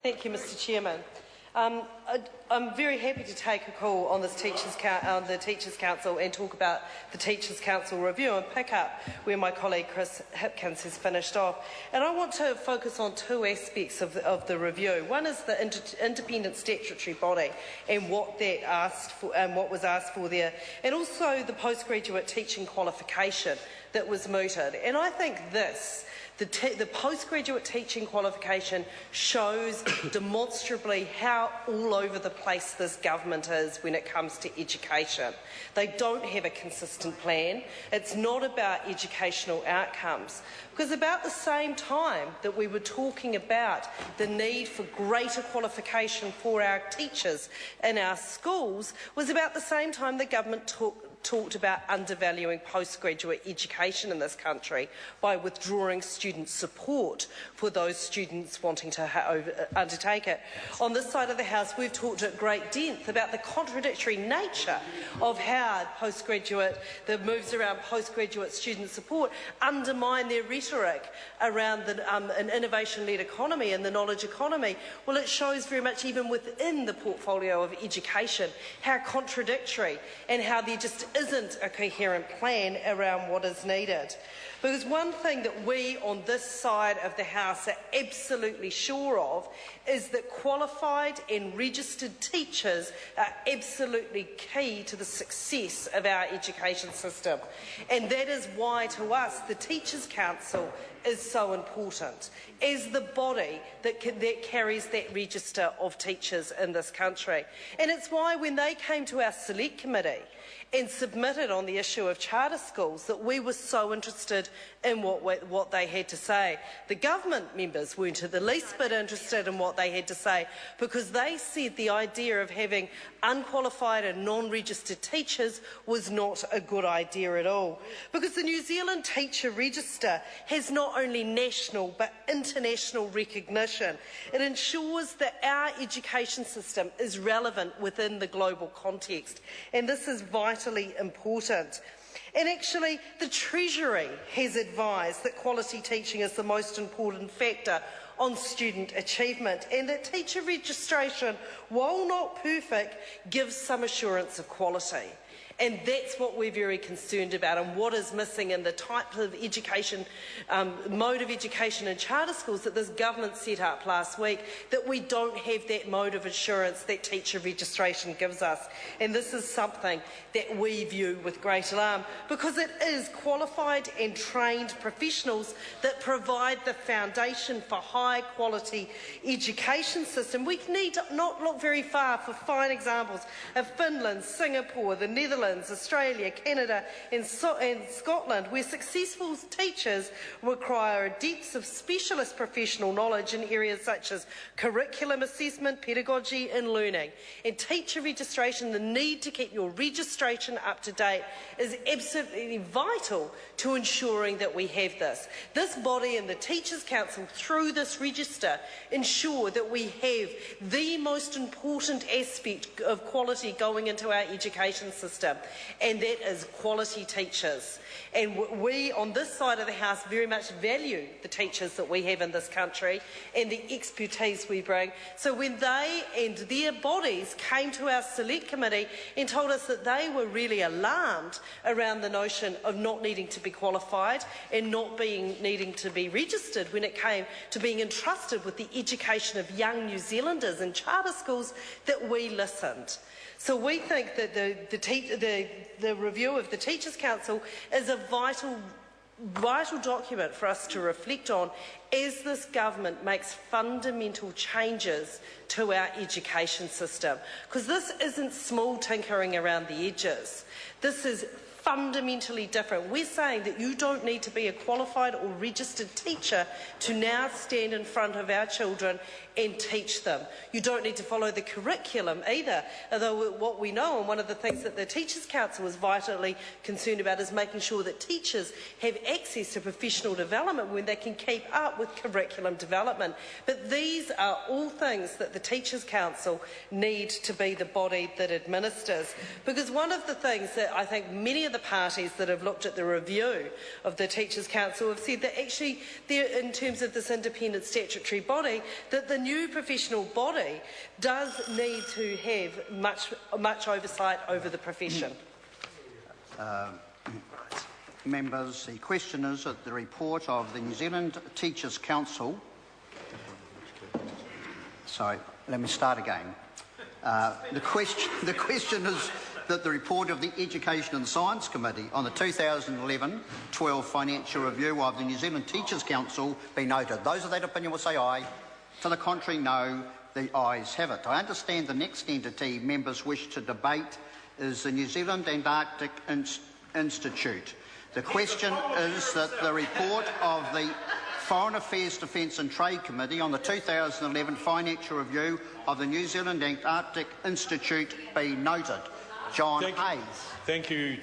Thank you, Mr. Chairman. I'm very happy to take a call on this the Teachers' Council and talk about the Teachers' Council review and pick up where my colleague Chris Hipkins has finished off. And I want to focus on two aspects of the review. One is the independent statutory body and what that asked for and what was asked for there, and also the postgraduate teaching qualification that was mooted. And I think the postgraduate teaching qualification shows demonstrably how all over the place this government is when it comes to education. They don't have a consistent plan. It's not about educational outcomes. Because about the same time that we were talking about the need for greater qualification for our teachers in our schools was about the same time the government talked about undervaluing postgraduate education in this country by withdrawing student support for those students wanting to undertake it. On this side of the House, we've talked at great length about the contradictory nature of how the moves around postgraduate student support undermine their rhetoric around an innovation-led economy and the knowledge economy. Well, it shows very much even within the portfolio of education how contradictory and how there just isn't a coherent plan around what is needed. Because one thing that we on this side of the House are absolutely sure of is that qualified and registered teachers are absolutely key to the success of our education system. And that is why, to us, the Teachers' Council is so important as the body that carries that register of teachers in this country. And it's why when they came to our Select Committee and submitted on the issue of charter schools that we were so interested in what they had to say. The government members weren't the least bit interested in what they had to say because they said the idea of having unqualified and non-registered teachers was not a good idea at all. Because the New Zealand Teacher Register has not only national but international recognition. It ensures that our education system is relevant within the global context, and this is vitally important. And actually, the Treasury has advised that quality teaching is the most important factor on student achievement, and that teacher registration, while not perfect, gives some assurance of quality. And that's what we're very concerned about, and what is missing in the type of education, mode of education in charter schools that this government set up last week, that we don't have that mode of assurance that teacher registration gives us. And this is something that we view with great alarm, because it is qualified and trained professionals that provide the foundation for high quality education system. We need not look very far for fine examples of Finland, Singapore, the Netherlands, Australia, Canada and Scotland, where successful teachers require a depth of specialist professional knowledge in areas such as curriculum assessment, pedagogy and learning. And teacher registration, the need to keep your registration up to date, is absolutely vital to ensuring that we have this. This body and the Teachers' Council, through this register, ensure that we have the most important aspect of quality going into our education system, and that is quality teachers. And we on this side of the House very much value the teachers that we have in this country and the expertise we bring. So when they and their bodies came to our Select Committee and told us that they were really alarmed around the notion of not needing to be qualified and not needing to be registered when it came to being entrusted with the education of young New Zealanders in charter schools, that we listened. So we think that the review of the Teachers' Council is a vital document for us to reflect on as this government makes fundamental changes to our education system. Because this isn't small tinkering around the edges. This is fundamentally different. We're saying that you don't need to be a qualified or registered teacher to now stand in front of our children and teach them. You don't need to follow the curriculum either, although what we know, and one of the things that the Teachers' Council is vitally concerned about, is making sure that teachers have access to professional development when they can keep up with curriculum development. But these are all things that the Teachers' Council need to be the body that administers. Because one of the things that I think many of of the parties that have looked at the review of the Teachers' Council have said that actually, in terms of this independent statutory body, that the new professional body does need to have much oversight over the profession. Members, the question is that the report of the New Zealand Teachers' Council. Sorry, let me start again. The question is that the report of the Education and Science Committee on the 2011-12 financial review of the New Zealand Teachers' Council be noted. Those of that opinion will say aye. To the contrary, no. The ayes have it. I understand the next entity members wish to debate is the New Zealand Antarctic Institute. The question is that the report of the Foreign Affairs, Defence and Trade Committee on the 2011 financial review of the New Zealand Antarctic Institute be noted. John Hayes. Thank you.